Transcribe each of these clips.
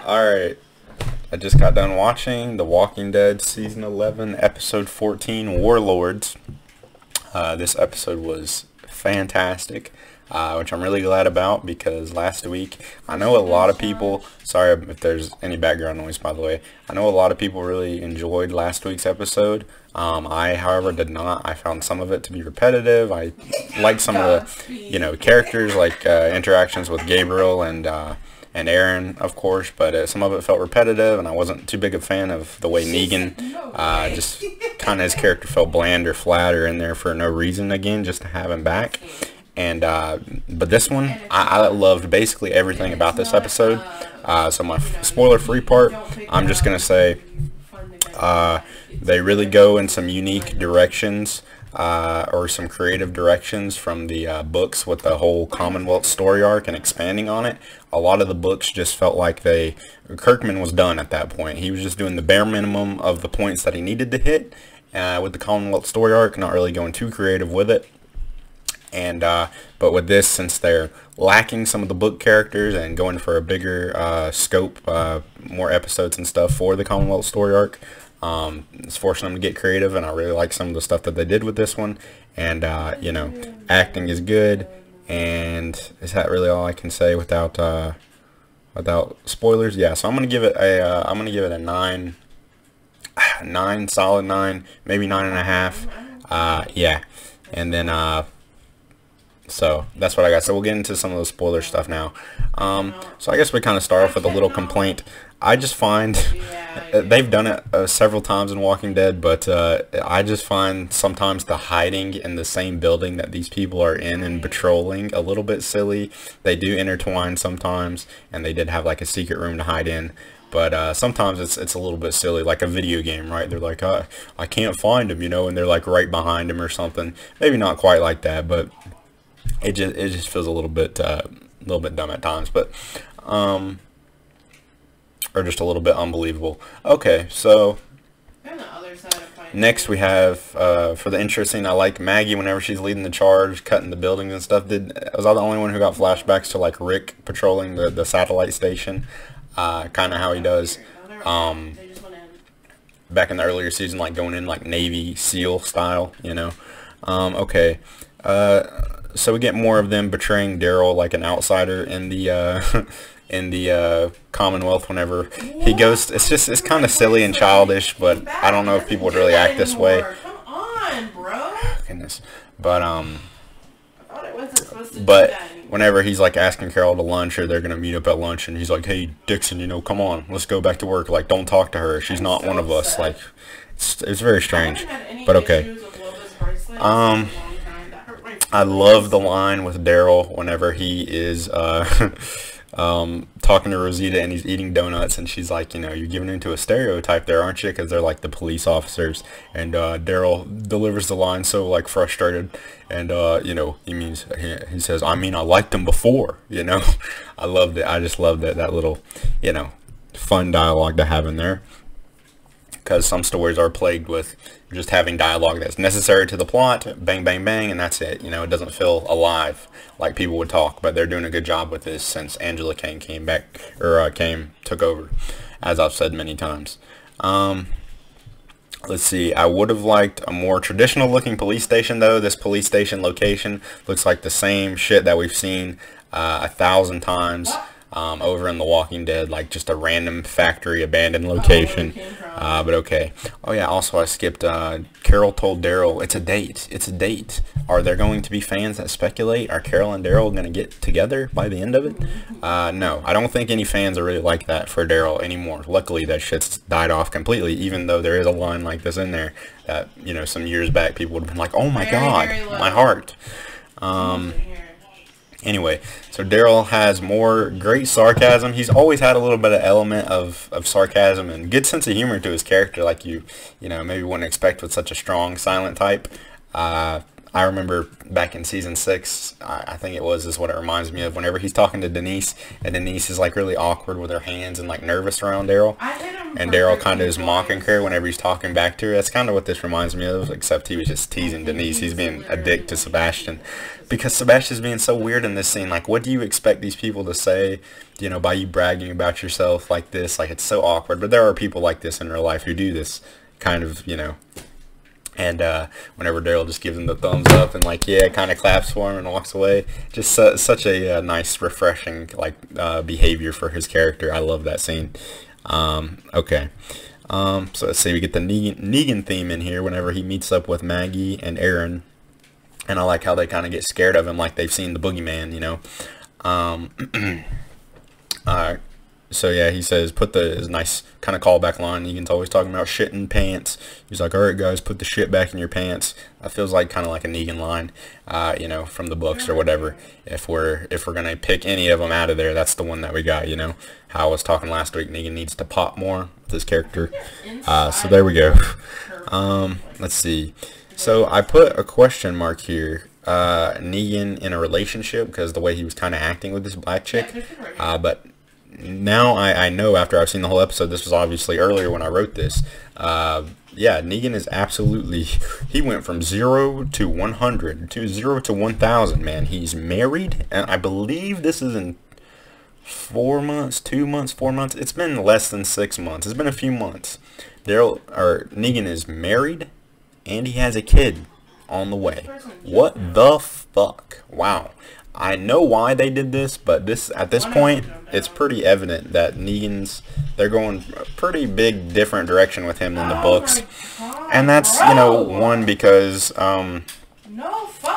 Alright, I just got done watching The Walking Dead Season 11, Episode 14, Warlords. This episode was fantastic, which I'm really glad about because last week, I know a lot of people, sorry if there's any background noise by the way, I know a lot of people really enjoyed last week's episode. I, however, did not. I found some of it to be repetitive. I liked some of the, characters, like interactions with Gabriel and Aaron, of course, but some of it felt repetitive, and I wasn't too big a fan of the way Negan, just kind of his character felt bland or flat or in there for no reason again, just to have him back. And but this one, I loved basically everything about this episode. So my spoiler-free part, I'm just gonna say they really go in some unique directions. Or some creative directions from the books with the whole Commonwealth story arc and expanding on it. A lot of the books just felt like Kirkman was done at that point. He was just doing the bare minimum of the points that he needed to hit with the Commonwealth story arc, not really going too creative with it. And but with this, since they're lacking some of the book characters and going for a bigger scope, more episodes and stuff for the Commonwealth story arc, it's forcing them to get creative, and I really like some of the stuff that they did with this one. And acting is good, and is that really all I can say without spoilers? Yeah, so I'm gonna give it a 9, solid 9, maybe 9.5. Yeah, and then so that's what I got. So we'll get into some of the spoiler stuff now. So I guess we kind of start off with a little complaint. I just find they've done it several times in Walking Dead, but I just find sometimes the hiding in the same building that these people are in and patrolling a little bit silly. They do intertwine sometimes, and they did have like a secret room to hide in. But sometimes it's a little bit silly, like a video game, right? They're like, I can't find him, and they're like right behind him or something. Maybe not quite like that, but it just feels a little bit dumb at times, but or just a little bit unbelievable. Okay, so next we have for the intro scene, I like Maggie whenever she's leading the charge, cutting the buildings and stuff. Was I the only one who got flashbacks to like Rick patrolling the satellite station? Kind of how he does back in the earlier season, like going in like Navy SEAL style, Okay. So we get more of them betraying Daryl like an outsider in the in the Commonwealth whenever he goes. It's kind of silly and childish, but I don't know if people would really act this way. Come on, bro. Goodness. But whenever he's like asking Carol to lunch, or they're gonna meet up at lunch, and he's like, "Hey Dixon, come on, let's go back to work. Like, don't talk to her. She's not one of us." Like, it's very strange. But okay. I love the line with Daryl whenever he is talking to Rosita and he's eating donuts, and she's like, you're giving into a stereotype there, aren't you? Because they're like the police officers. And Daryl delivers the line so like frustrated, and he says, I liked them before. I loved it. I just loved that little fun dialogue to have in there. Because some stories are plagued with just having dialogue that's necessary to the plot, bang, bang, bang, and that's it. It doesn't feel alive like people would talk, but they're doing a good job with this since Angela Kane came back, or took over, as I've said many times. Let's see, I would have liked a more traditional looking police station though. This police station location looks like the same shit that we've seen 1,000 times. Over in The Walking Dead, like just a random factory abandoned location. But okay. Oh yeah, also I skipped, Carol told Daryl, it's a date. Are there going to be fans that speculate? Are Carol and Daryl going to get together by the end of it? No, I don't think any fans are really like that for Daryl anymore. Luckily that shit's died off completely, even though there is a line like this in there that, some years back people would have been like, oh my god, my heart. Anyway, so Daryl has more great sarcasm. He's always had a little bit of element of sarcasm and good sense of humor to his character, like you maybe wouldn't expect with such a strong silent type. I remember back in season 6, I think it was, is what it reminds me of, whenever he's talking to Denise, and Denise is like really awkward with her hands and like nervous around Daryl. and Daryl kind of is mocking her whenever he's talking back to her. That's kind of what this reminds me of, except he was just teasing Denise. He's being a dick to Sebastian, because Sebastian's being so weird in this scene. Like, what do you expect these people to say, you know, by you bragging about yourself like this? Like, it's so awkward. But there are people like this in real life who do this kind of, you know. And whenever Daryl just gives him the thumbs up and, like, yeah, kind of claps for him and walks away. Just such a nice, refreshing, like, behavior for his character. I love that scene. Okay. So let's see. We get the Negan theme in here whenever he meets up with Maggie and Aaron. And I like how they kind of get scared of him like they've seen the boogeyman, you know. Alright. So yeah, he says, put his nice kind of callback line. Negan's always talking about shit in pants. He's like, alright guys, put the shit back in your pants. That feels like kind of like a Negan line, you know, from the books or whatever. If we're gonna pick any of them out of there, that's the one that we got, you know. How I was talking last week, Negan needs to pop more with his character. So there we go. Let's see. So I put a question mark here. Negan in a relationship, because the way he was kind of acting with this black chick. But now I know, after I've seen the whole episode, this was obviously earlier when I wrote this. Yeah, Negan is absolutely, he went from 0 to 100 to 0 to 1,000, man. He's married, and I believe this is in 4 months, 2 months, 4 months. It's been less than 6 months. It's been a few months. Negan is married, and he has a kid on the way. What the fuck? Wow. I know why they did this, but at this point, it's pretty evident that they're going a pretty big different direction with him in the books. And that's, you know, one, because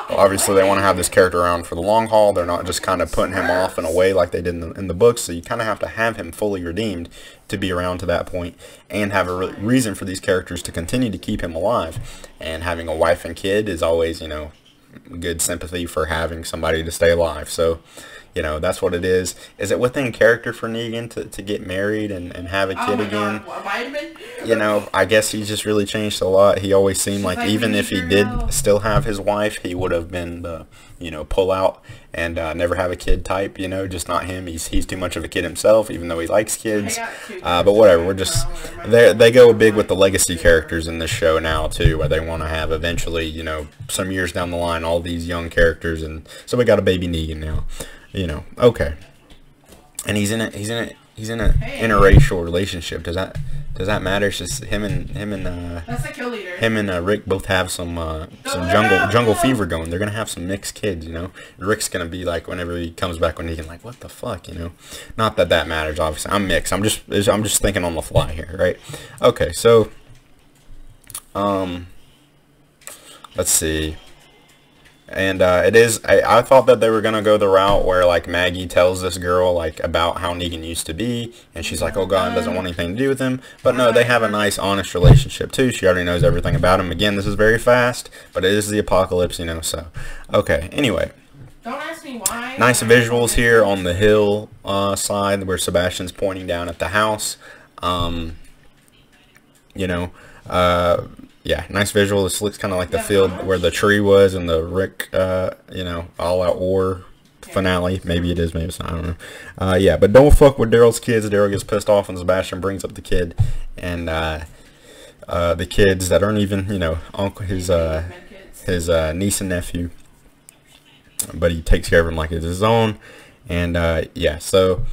obviously they want to have this character around for the long haul. They're not just kind of putting him off in a way like they did in the books. So you kind of have to have him fully redeemed to be around to that point, and have a reason for these characters to continue to keep him alive. And having a wife and kid is always, you know, good sympathy for having somebody to stay alive. So, you know, that's what it is. Is it within character for Negan to get married and have a kid again? You know, I guess he's just really changed a lot. He always seemed like even if he did still have his wife, he would have been the, you know, pull out and never have a kid type, you know, just not him. He's too much of a kid himself, even though he likes kids. But whatever, we're just, they go big with the legacy characters in this show now too, where they want to have eventually, you know, some years down the line, all these young characters. And so we got a baby Negan now, you know. Okay. And he's in a interracial relationship. Does that matter? It's just him and That's the kill leader. Him and Rick both have some jungle fever going. They're gonna have some mixed kids, you know. Rick's gonna be like, whenever he comes back when Negan, like, what the fuck, you know. Not that that matters, obviously. I'm mixed. I'm just thinking on the fly here, right? Okay, so let's see. And I thought that they were going to go the route where, like, Maggie tells this girl, like, about how Negan used to be, and she's like, oh god, doesn't want anything to do with him. But no, they have a nice, honest relationship, too. She already knows everything about him. Again, this is very fast, but it is the apocalypse, you know, so. Okay, anyway. Don't ask me why. Nice visuals here on the hill side where Sebastian's pointing down at the house. You know, yeah, nice visual. This looks kind of like the field where the tree was in the Rick, you know, all-out war finale. Maybe it is, maybe it's not, I don't know. Yeah, but don't fuck with Daryl's kids. Daryl gets pissed off when Sebastian brings up the kid. And the kids that aren't even, you know, his niece and nephew. But he takes care of him like it's his own. And, yeah, so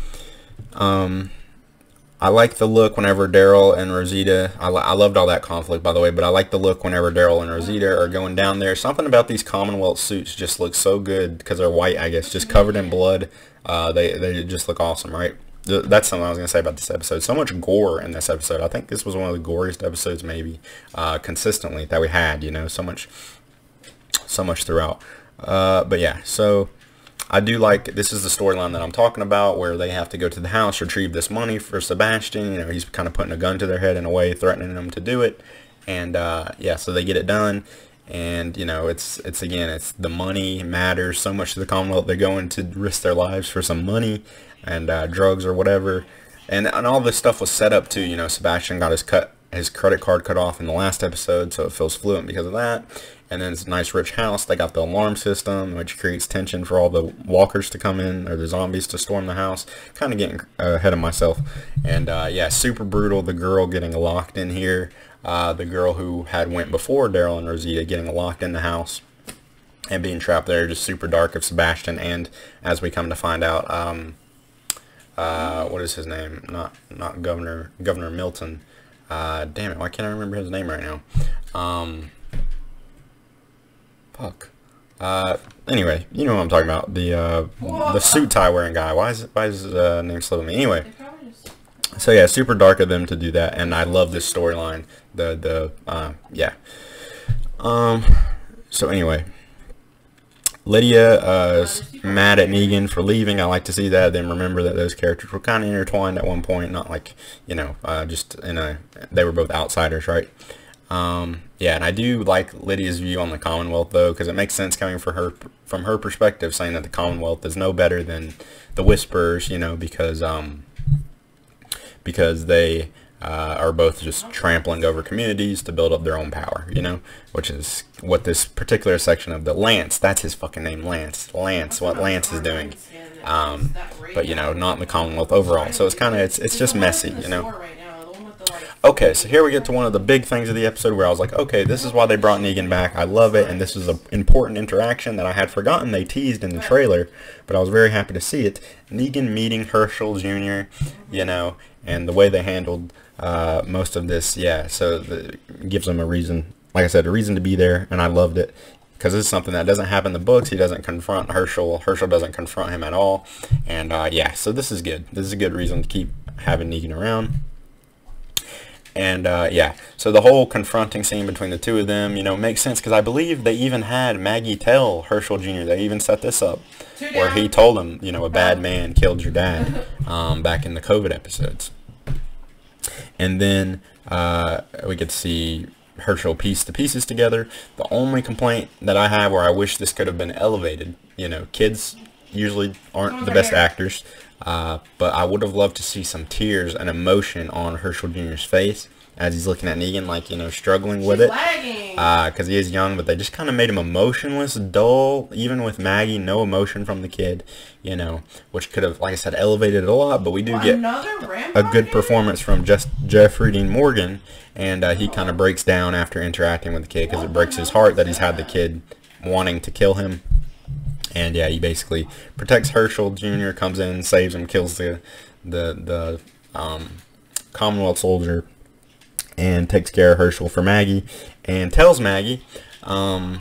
I like the look whenever Daryl and Rosita, I loved all that conflict, by the way, but I like the look whenever Daryl and Rosita are going down there. Something about these Commonwealth suits just looks so good, because they're white, I guess, just covered in blood. They just look awesome, right? That's something I was going to say about this episode. So much gore in this episode. I think this was one of the goriest episodes, maybe, consistently, that we had, you know, so much throughout. But yeah, so I do like, this is the storyline that I'm talking about, where they have to go to the house, retrieve this money for Sebastian. You know, he's kind of putting a gun to their head in a way, threatening them to do it. And, yeah, so they get it done. And, you know, it's the money matters so much to the Commonwealth. They're going to risk their lives for some money and drugs or whatever. And all this stuff was set up too. You know, Sebastian got his credit card cut off in the last episode, so it feels fluent because of that. and then it's a nice rich house. They got the alarm system, which creates tension for all the walkers to come in, or the zombies to storm the house. Kind of getting ahead of myself. And yeah, super brutal. The girl getting locked in here. The girl who had went before Daryl and Rosita getting locked in the house and being trapped there. Just super dark of Sebastian. And as we come to find out, what is his name? Not Governor Milton. Damn it, why can't I remember his name right now? Fuck. Anyway, you know what I'm talking about. The suit tie wearing guy. Why is his name slipping me? Anyway. So yeah, super dark of them to do that, and I love this storyline. Yeah. So anyway, Lydia is mad at Negan for leaving. I like to see that. Then remember that those characters were kind of intertwined at one point. Not like, you know, just they were both outsiders, right? Yeah, and I do like Lydia's view on the Commonwealth, though, because it makes sense coming from her perspective, saying that the Commonwealth is no better than the Whisperers, you know, because they are both just trampling over communities to build up their own power, you know, which is what this particular section of the Lance, that's his fucking name, Lance, what Lance is doing, but, you know, not in the Commonwealth overall. So it's kind of, it's just messy, you know. Okay, so here we get to one of the big things of the episode where I was like, okay, this is why they brought Negan back. I love it, and this is an important interaction that I had forgotten they teased in the trailer, but I was very happy to see it. Negan meeting Herschel Jr., you know, and the way they handled most of this, yeah, so it gives them a reason, like I said, a reason to be there, and I loved it. Because this is something that doesn't happen in the books. He doesn't confront Herschel. Herschel doesn't confront him at all. And, yeah, so this is good. This is a good reason to keep having Negan around. And, yeah, so the whole confronting scene between the two of them, you know, makes sense. Because I believe they even had Maggie tell Herschel Jr. They even set this up. Where he told him, you know, a bad man killed your dad back in the COVID episodes. And then we get to see Herschel piece the pieces together. The only complaint that I have, where I wish this could have been elevated, you know, kids usually aren't the best actors, but I would have loved to see some tears and emotion on Herschel Jr.'s face as he's looking at Negan, like, you know, struggling with it, because he is young, but they just kind of made him emotionless, dull, even with Maggie, no emotion from the kid, you know, which could have, like I said, elevated it a lot, but we do get a good performance from Jeffrey Dean Morgan, and he kind of breaks down after interacting with the kid, because it breaks his heart that he's had the kid wanting to kill him. And yeah, he basically protects Herschel Jr., comes in, saves him, kills the Commonwealth soldier, and takes care of Herschel for Maggie, and tells Maggie, kind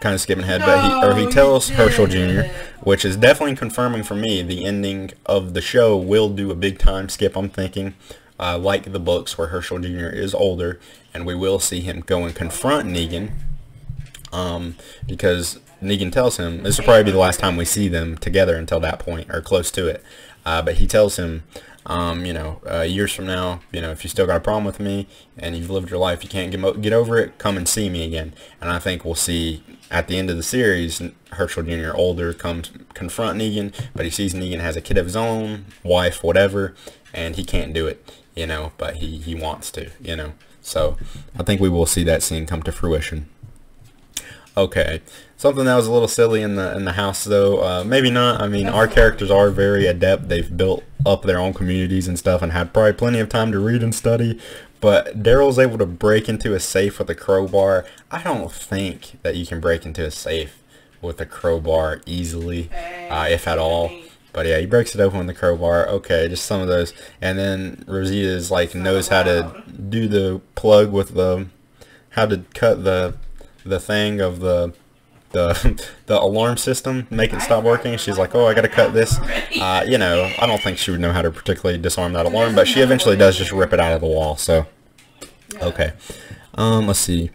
of skipping ahead, but he tells Herschel Jr., which is definitely confirming for me the ending of the show will do a big time skip, I'm thinking, like the books, where Herschel Jr. is older, and we will see him go and confront Negan, because Negan tells him, this will probably be the last time we see them together until that point, or close to it, but he tells him, you know, years from now, you know, if you still got a problem with me and you've lived your life, you can't get over it, come and see me again. And I think we'll see at the end of the series, Herschel Jr. older comes confront Negan, but he sees Negan has a kid of his own, wife, whatever, and he can't do it, you know, but he wants to, you know. So I think we will see that scene come to fruition. Okay, something that was a little silly in the house, though, maybe not. I mean, our characters are very adept. They've built up their own communities and stuff and had probably plenty of time to read and study, but Daryl's able to break into a safe with a crowbar. I don't think that you can break into a safe with a crowbar easily, if at all. But yeah, he breaks it open with the crowbar. Okay, just some of those. And then Rosita's like knows how to do the plug with how to cut the thing of the alarm system, make it stop working. She's like, oh, I gotta cut this. You know, I don't think she would know how to particularly disarm that alarm, but she eventually does just rip it out of the wall. So okay, let's see.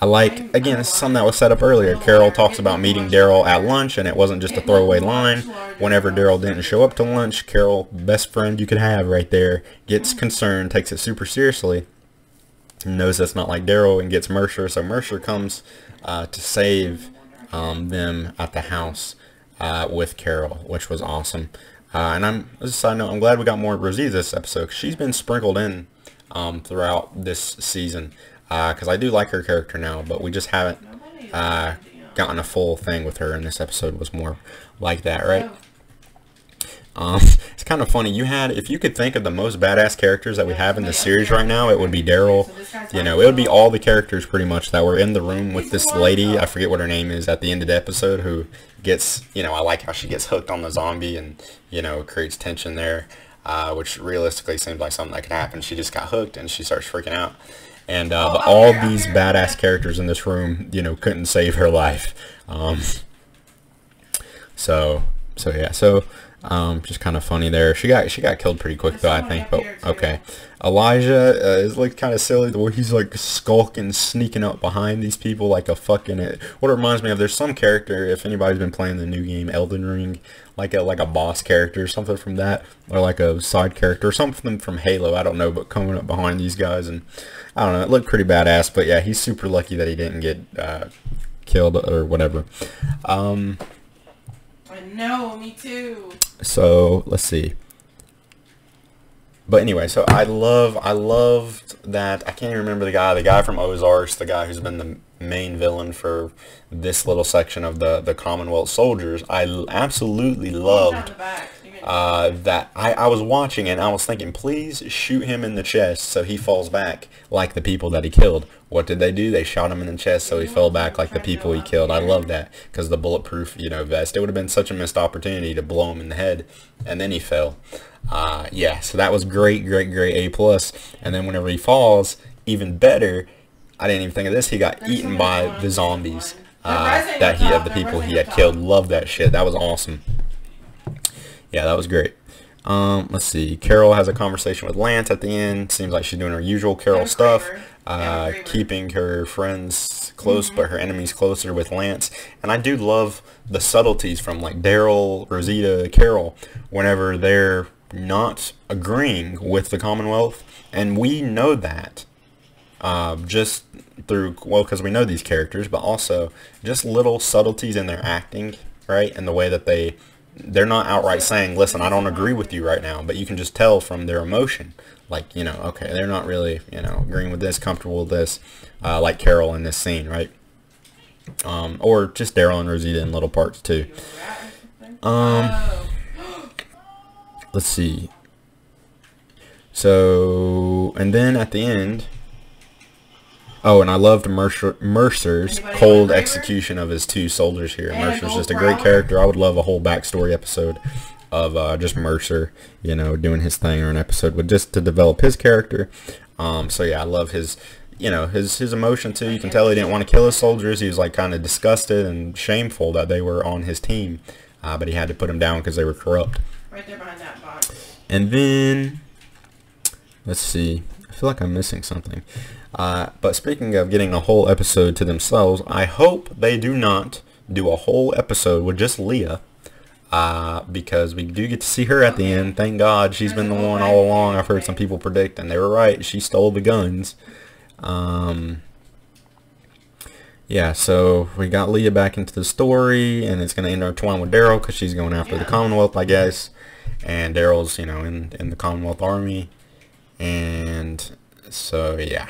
I like, again, this is something that was set up earlier. Carol talks about meeting Daryl at lunch, and it wasn't just a throwaway line. Whenever Daryl didn't show up to lunch, Carol, best friend you could have right there, gets concerned, takes it super seriously, knows that's not like Daryl, and gets Mercer. So Mercer comes to save them at the house with Carol, which was awesome. And as a side note, I'm glad we got more Rosie this episode. She's been sprinkled in throughout this season, because I do like her character now, but we just haven't gotten a full thing with her, and this episode was more like that, right? It's kind of funny. If you could think of the most badass characters that we have in the series right now, it would be Daryl. You know, it would be all the characters pretty much that were in the room with this lady. I forget what her name is at the end of the episode, who gets, you know, I like how she gets hooked on the zombie and, you know, creates tension there, which realistically seems like something that could happen. She just got hooked and she starts freaking out. And but all these badass characters in this room, you know, couldn't save her life. So just kind of funny there. She got killed pretty quick though, I think. But okay, Elijah is like kind of silly the way he's like skulking, sneaking up behind these people like a fucking. What it reminds me of, there's some character, if anybody's been playing the new game Elden Ring, like a boss character or something from that, or like a side character or something from Halo. I don't know, but coming up behind these guys, and I don't know, it looked pretty badass. But yeah, he's super lucky that he didn't get killed or whatever. I know, me too. So let's see. But anyway, so I loved that. I can't even remember the guy from Ozarks, the guy who's been the main villain for this little section of the Commonwealth soldiers. I absolutely loved that. I was watching and I was thinking, please shoot him in the chest so he falls back like the people that he killed. What did they do? They shot him in the chest so he fell back like the people he killed. I love that, because the bulletproof, you know, vest. It would have been such a missed opportunity to blow him in the head, and then he fell. Yeah, so that was great, A+. And then whenever he falls, even better, I didn't even think of this, he got eaten by the zombies the people he had killed. Love that shit. That was awesome. Yeah, that was great. Let's see. Carol has a conversation with Lance at the end. Seems like she's doing her usual Carol stuff. Keeping her friends close, but her enemies closer with Lance. And I do love the subtleties from like Daryl, Rosita, Carol, whenever they're not agreeing with the Commonwealth. And we know that just through, well, because we know these characters, but also just little subtleties in their acting, right? And the way that they're not outright saying, listen, I don't agree with you right now, but you can just tell from their emotion. Like, you know, okay, they're not really, you know, agreeing with this, comfortable with this, like Carol in this scene, right? Or just Daryl and Rosita in little parts too. Let's see. So, and then at the end, oh, and I loved Mercer's cold execution of his two soldiers here. Mercer's just a great character. I would love a whole backstory episode of just Mercer, you know, doing his thing, or an episode with just to develop his character. So yeah, I love his, you know, his emotion too. You can tell he didn't want to kill his soldiers. He was like kind of disgusted and shameful that they were on his team, but he had to put them down because they were corrupt. Right there behind that box. And then, let's see. I feel like I'm missing something. But speaking of getting a whole episode to themselves, I hope they do not do a whole episode with just Leah. Because we do get to see her at the end. Thank God, she's been the one all along. I've heard some people predict, and they were right. She stole the guns. Yeah, so we got Leah back into the story, and it's going to intertwine with Daryl because she's going after the Commonwealth, I guess. And Daryl's, you know, in the Commonwealth Army. And so, yeah.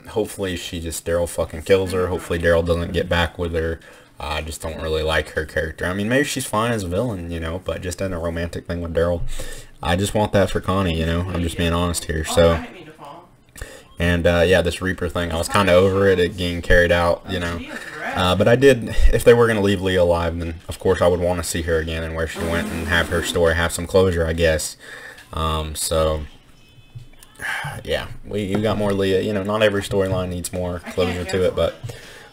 Hopefully Daryl fucking kills her. Hopefully Daryl doesn't get back with her. I just don't really like her character. I mean, maybe she's fine as a villain, you know, but just in a romantic thing with Daryl, I just want that for Connie, you know. I'm just being honest here. So, and yeah, this Reaper thing, I was kind of over it getting carried out, you know. But I did, if they were going to leave Leah alive, then of course I would want to see her again and where she went and have her story have some closure, I guess. So, yeah, we got more Leah. You know, not every storyline needs more closure to it, but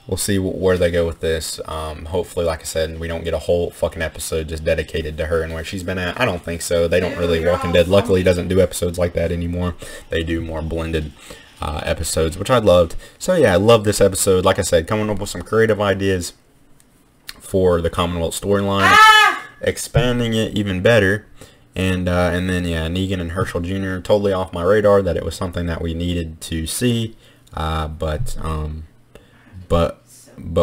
we'll see where they go with this. Hopefully, like I said, we don't get a whole fucking episode just dedicated to her and where she's been at. I don't think so. They don't really, Walking Dead luckily doesn't do episodes like that anymore. They do more blended episodes, which I loved. So yeah, I love this episode. Like I said, coming up with some creative ideas for the Commonwealth storyline, expanding it even better. And then yeah, Negan and Herschel Jr. totally off my radar that it was something that we needed to see, but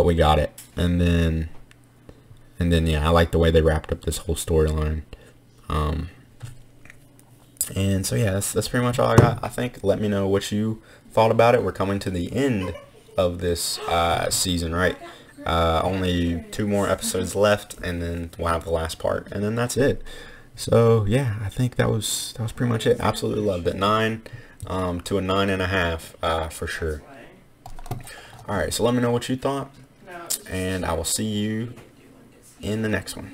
we got it. And then yeah, I like the way they wrapped up this whole storyline. And so yeah, that's pretty much all I got, I think. Let me know what you thought about it. We're coming to the end of this season, right? Only 2 more episodes left, and then we'll have the last part, and then that's it. So yeah, I think that was pretty much it. Absolutely loved it. 9 to a 9.5 for sure. Alright, so let me know what you thought, and I will see you in the next one.